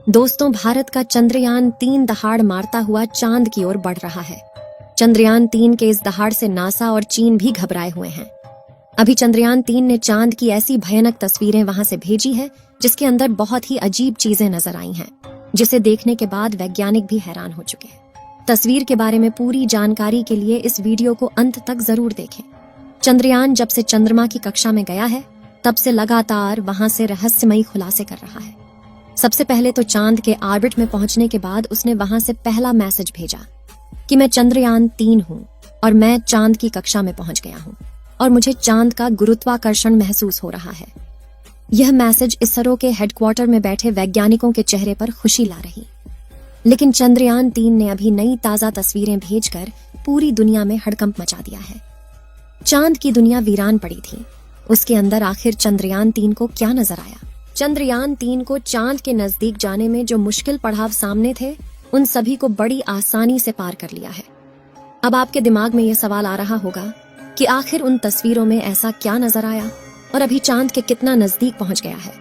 दोस्तों, भारत का चंद्रयान-3 दहाड़ मारता हुआ चांद की ओर बढ़ रहा है। चंद्रयान-3 के इस दहाड़ से नासा और चीन भी घबराए हुए हैं। अभी चंद्रयान-3 ने चांद की ऐसी भयानक तस्वीरें वहां से भेजी है जिसके अंदर बहुत ही अजीब चीजें नजर आई हैं, जिसे देखने के बाद वैज्ञानिक भी हैरान हो चुके हैं। तस्वीर के बारे में पूरी जानकारी के लिए इस वीडियो को अंत तक जरूर देखें। चंद्रयान जब से चंद्रमा की कक्षा में गया है तब से लगातार वहां से रहस्यमयी खुलासे कर रहा है। सबसे पहले तो चांद के ऑर्बिट में पहुंचने के बाद उसने वहां से पहला मैसेज भेजा कि मैं चंद्रयान-3 हूं और मैं चांद की कक्षा में पहुंच गया हूं और मुझे चांद का गुरुत्वाकर्षण महसूस हो रहा है। यह मैसेज इसरो के हेडक्वार्टर में बैठे वैज्ञानिकों के चेहरे पर खुशी ला रही। लेकिन चंद्रयान-3 ने अभी नई ताजा तस्वीरें भेजकर पूरी दुनिया में हड़कंप मचा दिया है। चांद की दुनिया वीरान पड़ी थी। उसके अंदर आखिर चंद्रयान-3 को क्या नजर आया? चंद्रयान-3 को चांद के नजदीक जाने में जो मुश्किल पड़ाव सामने थे, उन सभी को बड़ी आसानी से पार कर लिया है। अब आपके दिमाग में यह सवाल आ रहा होगा कि आखिर उन तस्वीरों में ऐसा क्या नजर आया और अभी चांद के कितना नजदीक पहुंच गया है।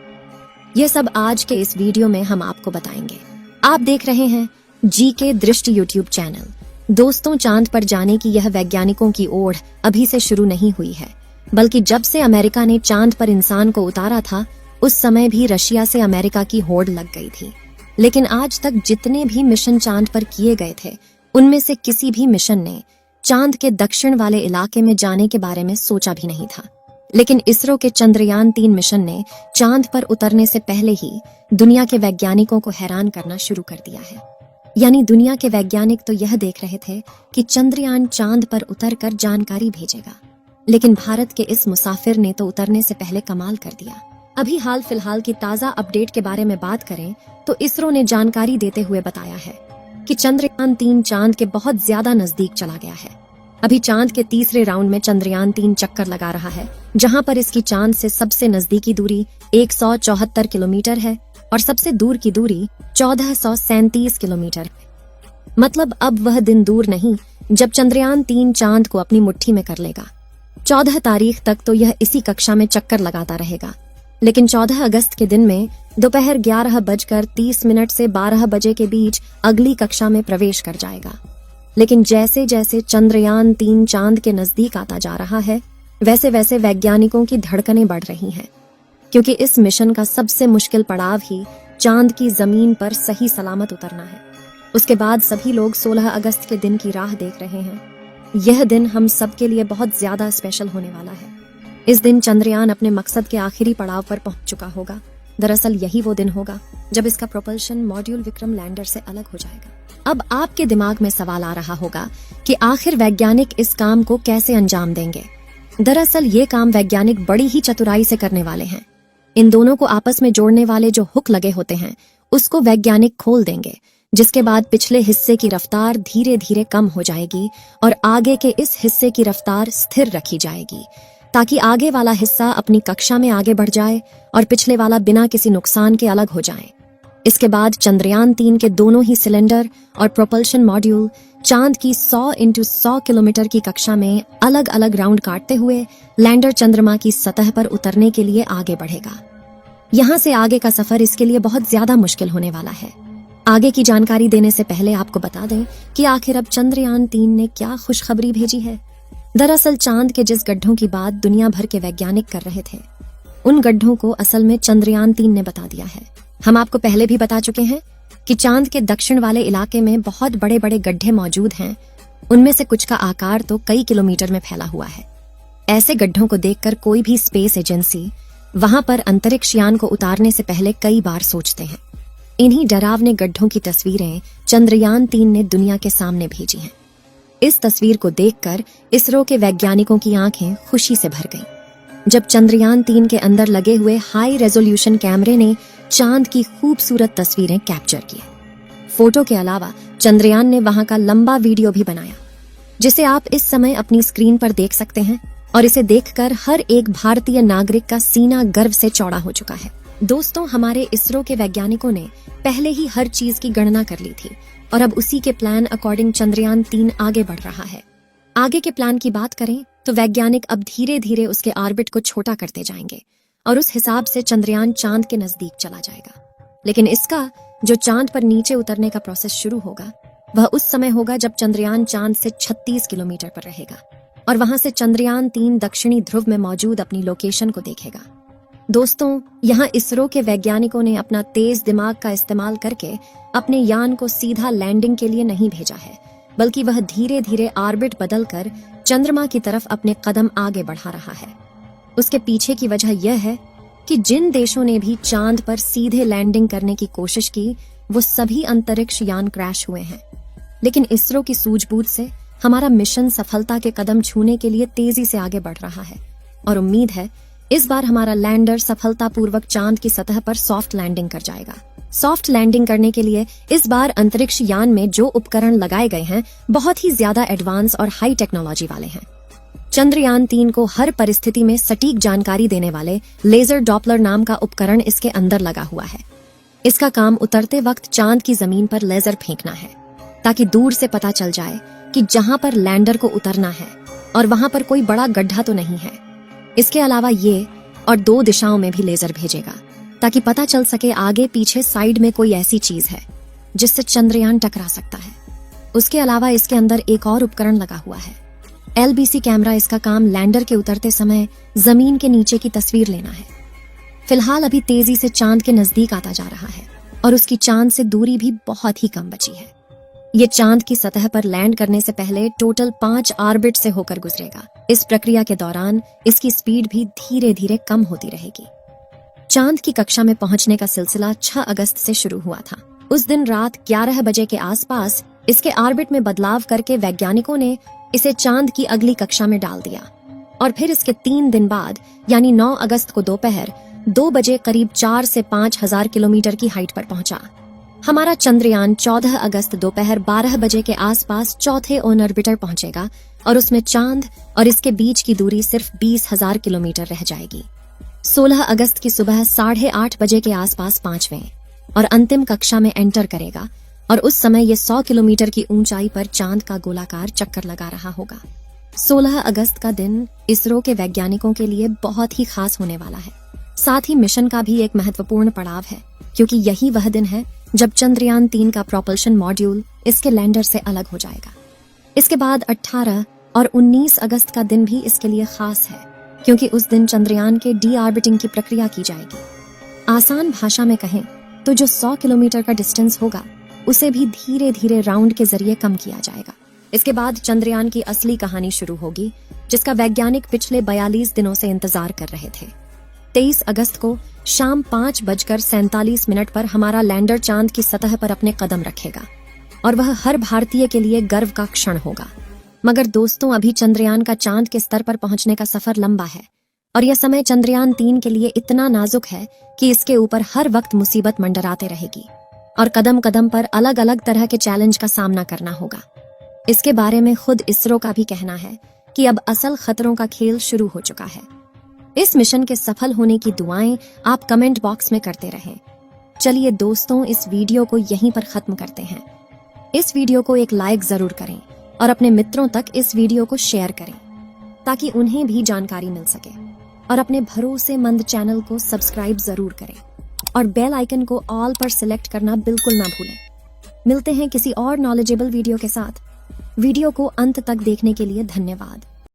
यह सब आज के इस वीडियो में हम आपको बताएंगे। आप देख रहे हैं जीके दृष्टि यूट्यूब चैनल। दोस्तों, चांद पर जाने की यह वैज्ञानिकों की ओढ़ अभी से शुरू नहीं हुई है, बल्कि जब से अमेरिका ने चांद पर इंसान को उतारा था उस समय भी रशिया से अमेरिका की होड़ लग गई थी। लेकिन आज तक जितने भी मिशन चांद पर किए गए थे, उनमें से किसी भी मिशन ने चांद के दक्षिण वाले इलाके में जाने के बारे में सोचा भी नहीं था। लेकिन इसरो के चंद्रयान-3 मिशन ने चांद पर उतरने से पहले ही दुनिया के वैज्ञानिकों को हैरान करना शुरू कर दिया है। यानी दुनिया के वैज्ञानिक तो यह देख रहे थे कि चंद्रयान चांद पर उतरकर जानकारी भेजेगा, लेकिन भारत के इस मुसाफिर ने तो उतरने से पहले कमाल कर दिया। अभी हाल फिलहाल की ताजा अपडेट के बारे में बात करें तो इसरो ने जानकारी देते हुए बताया है कि चंद्रयान-3 चांद के बहुत ज्यादा नजदीक चला गया है। अभी चांद के तीसरे राउंड में चंद्रयान-3 चक्कर लगा रहा है, जहां पर इसकी चांद से सबसे नजदीकी दूरी 174 किलोमीटर है और सबसे दूर की दूरी 1437 किलोमीटर है। मतलब अब वह दिन दूर नहीं जब चंद्रयान-3 चांद को अपनी मुट्ठी में कर लेगा। 14 तारीख तक तो यह इसी कक्षा में चक्कर लगाता रहेगा, लेकिन 14 अगस्त के दिन में दोपहर 11:30 से 12 बजे के बीच अगली कक्षा में प्रवेश कर जाएगा। लेकिन जैसे जैसे चंद्रयान-3 चांद के नजदीक आता जा रहा है, वैसे वैसे वैज्ञानिकों की धड़कनें बढ़ रही हैं, क्योंकि इस मिशन का सबसे मुश्किल पड़ाव ही चांद की जमीन पर सही सलामत उतरना है। उसके बाद सभी लोग 16 अगस्त के दिन की राह देख रहे हैं। यह दिन हम सबके लिए बहुत ज्यादा स्पेशल होने वाला है। इस दिन चंद्रयान अपने मकसद के आखिरी पड़ाव पर पहुंच चुका होगा। दरअसल यही वो दिन होगा जब इसका प्रोपल्शन मॉड्यूल विक्रम लैंडर से अलग हो जाएगा। अब आपके दिमाग में सवाल आ रहा होगा कि आखिर वैज्ञानिक इस काम को कैसे अंजाम देंगे। दरअसल ये काम वैज्ञानिक बड़ी ही चतुराई से करने वाले हैं। इन दोनों को आपस में जोड़ने वाले जो हुक लगे होते हैं, उसको वैज्ञानिक खोल देंगे, जिसके बाद पिछले हिस्से की रफ्तार धीरे धीरे कम हो जाएगी और आगे के इस हिस्से की रफ्तार स्थिर रखी जाएगी, ताकि आगे वाला हिस्सा अपनी कक्षा में आगे बढ़ जाए और पिछले वाला बिना किसी नुकसान के अलग हो जाए। इसके बाद चंद्रयान-3 के दोनों ही सिलेंडर और प्रोपल्शन मॉड्यूल चांद की 100 × 100 किलोमीटर की कक्षा में अलग अलग राउंड काटते हुए लैंडर चंद्रमा की सतह पर उतरने के लिए आगे बढ़ेगा। यहाँ से आगे का सफर इसके लिए बहुत ज्यादा मुश्किल होने वाला है। आगे की जानकारी देने से पहले आपको बता दें कि आखिर अब चंद्रयान-3 ने क्या खुशखबरी भेजी है। दरअसल चांद के जिस गड्ढों की बात दुनिया भर के वैज्ञानिक कर रहे थे, उन गड्ढों को असल में चंद्रयान-3 ने बता दिया है। हम आपको पहले भी बता चुके हैं कि चांद के दक्षिण वाले इलाके में बहुत बड़े बड़े गड्ढे मौजूद हैं। उनमें से कुछ का आकार तो कई किलोमीटर में फैला हुआ है। ऐसे गड्ढों को देखकर कोई भी स्पेस एजेंसी वहां पर अंतरिक्ष यान को उतारने से पहले कई बार सोचते हैं। इन्हीं डरावने गड्ढों की तस्वीरें चंद्रयान-3 ने दुनिया के सामने भेजी हैं। इस तस्वीर को देखकर इसरो के वैज्ञानिकों की आंखें खुशी से भर गईं। जब चंद्रयान-3 के अंदर लगे हुए हाई रेजोल्यूशन कैमरे ने चांद की खूबसूरत तस्वीरें कैप्चर की। फोटो के अलावा चंद्रयान ने वहां का लंबा वीडियो भी बनाया, जिसे आप इस समय अपनी स्क्रीन पर देख सकते हैं, और इसे देखकर हर एक भारतीय नागरिक का सीना गर्व से चौड़ा हो चुका है। दोस्तों, हमारे इसरो के वैज्ञानिकों ने पहले ही हर चीज की गणना कर ली थी और अब उसी के प्लान अकॉर्डिंग चंद्रयान-3 आगे बढ़ रहा है। आगे के प्लान की बात करें तो वैज्ञानिक अब धीरे धीरे उसके ऑर्बिट को छोटा करते जाएंगे और उस हिसाब से चंद्रयान चांद के नजदीक चला जाएगा। लेकिन इसका जो चांद पर नीचे उतरने का प्रोसेस शुरू होगा वह उस समय होगा जब चंद्रयान चांद से 36 किलोमीटर पर रहेगा और वहां से चंद्रयान 3 दक्षिणी ध्रुव में मौजूद अपनी लोकेशन को देखेगा। दोस्तों, यहाँ इसरो के वैज्ञानिकों ने अपना तेज दिमाग का इस्तेमाल करके अपने यान को सीधा लैंडिंग के लिए नहीं भेजा है, बल्कि वह धीरे धीरे ऑर्बिट बदलकर चंद्रमा की तरफ अपने कदम आगे बढ़ा रहा है। उसके पीछे की वजह यह है कि जिन देशों ने भी चांद पर सीधे लैंडिंग करने की कोशिश की वो सभी अंतरिक्ष यान क्रैश हुए हैं। लेकिन इसरो की सूझबूझ से हमारा मिशन सफलता के कदम छूने के लिए तेजी से आगे बढ़ रहा है और उम्मीद है इस बार हमारा लैंडर सफलतापूर्वक चांद की सतह पर सॉफ्ट लैंडिंग कर जाएगा। सॉफ्ट लैंडिंग करने के लिए इस बार अंतरिक्ष यान में जो उपकरण लगाए गए हैं बहुत ही ज्यादा एडवांस और हाई टेक्नोलॉजी वाले हैं। चंद्रयान 3 को हर परिस्थिति में सटीक जानकारी देने वाले लेजर डॉपलर नाम का उपकरण इसके अंदर लगा हुआ है। इसका काम उतरते वक्त चांद की जमीन पर लेजर फेंकना है ताकि दूर से पता चल जाए कि जहां पर लैंडर को उतरना है और वहां पर कोई बड़ा गड्ढा तो नहीं है। इसके अलावा ये और 2 दिशाओं में भी लेजर भेजेगा ताकि पता चल सके आगे पीछे साइड में कोई ऐसी चीज है जिससे चंद्रयान टकरा सकता है। उसके अलावा इसके अंदर एक और उपकरण लगा हुआ है। LBC camera. इसका काम लैंडर के उतरते समय जमीन के नीचे की तस्वीर लेना है। फिलहाल अभी तेजी से चांद के नजदीक आता जा रहा है और उसकी चांद से दूरी भी बहुत ही कम बची है। ये चांद की सतह पर लैंड करने से पहले टोटल 5 ऑर्बिट से होकर गुजरेगा। इस प्रक्रिया के दौरान इसकी स्पीड भी धीरे धीरे कम होती रहेगी। चांद की कक्षा में पहुंचने का सिलसिला 6 अगस्त से शुरू हुआ था। उस दिन रात 11 बजे के आसपास इसके ऑर्बिट में बदलाव करके वैज्ञानिकों ने इसे चांद की अगली कक्षा में डाल दिया और फिर इसके 3 दिन बाद यानी 9 अगस्त को दोपहर 2 बजे करीब 4 से 5 हजार किलोमीटर की हाइट पर पहुंचा। हमारा चंद्रयान 14 अगस्त दोपहर 12 बजे के आसपास चौथे ऑन ऑर्बिटर पहुंचेगा और उसमें चांद और इसके बीच की दूरी सिर्फ 20,000 किलोमीटर रह जाएगी। 16 अगस्त की सुबह 8:30 बजे के आसपास 5वें और अंतिम कक्षा में एंटर करेगा और उस समय ये 100 किलोमीटर की ऊंचाई पर चांद का गोलाकार चक्कर लगा रहा होगा। 16 अगस्त का दिन इसरो के वैज्ञानिकों के लिए बहुत ही खास होने वाला है। साथ ही मिशन का भी एक महत्वपूर्ण पड़ाव है क्योंकि यही वह दिन है जब चंद्रयान 3 का प्रोपल्शन मॉड्यूल इसके लैंडर से अलग हो जाएगा। इसके बाद 18 और 19 अगस्त का दिन भी इसके लिए खास है क्योंकि उस दिन चंद्रयान के डी ऑर्बिटिंग की प्रक्रिया की जाएगी। आसान भाषा में कहें तो जो 100 किलोमीटर का डिस्टेंस होगा उसे भी धीरे धीरे राउंड के जरिए कम किया जाएगा। इसके बाद चंद्रयान की असली कहानी शुरू होगी जिसका वैज्ञानिक पिछले 42 दिनों से इंतजार कर रहे थे। 23 अगस्त को शाम 5:47 पर हमारा लैंडर चांद की सतह पर अपने कदम रखेगा और वह हर भारतीय के लिए गर्व का क्षण होगा। मगर दोस्तों, अभी चंद्रयान का चांद के स्तर पर पहुंचने का सफर लंबा है और यह समय चंद्रयान 3 के लिए इतना नाजुक है कि इसके ऊपर हर वक्त मुसीबत मंडराते रहेगी और कदम कदम पर अलग अलग तरह के चैलेंज का सामना करना होगा। इसके बारे में खुद इसरो का भी कहना है कि अब असल खतरों का खेल शुरू हो चुका है। इस मिशन के सफल होने की दुआएं आप कमेंट बॉक्स में करते रहें। चलिए दोस्तों, इस वीडियो को यहीं पर खत्म करते हैं। इस वीडियो को एक लाइक जरूर करें और अपने मित्रों तक इस वीडियो को शेयर करें ताकि उन्हें भी जानकारी मिल सके और अपने भरोसेमंद चैनल को सब्सक्राइब जरूर करें और बेल आइकन को ऑल पर सिलेक्ट करना बिल्कुल ना भूलें। मिलते हैं किसी और नॉलेजेबल वीडियो के साथ। वीडियो को अंत तक देखने के लिए धन्यवाद।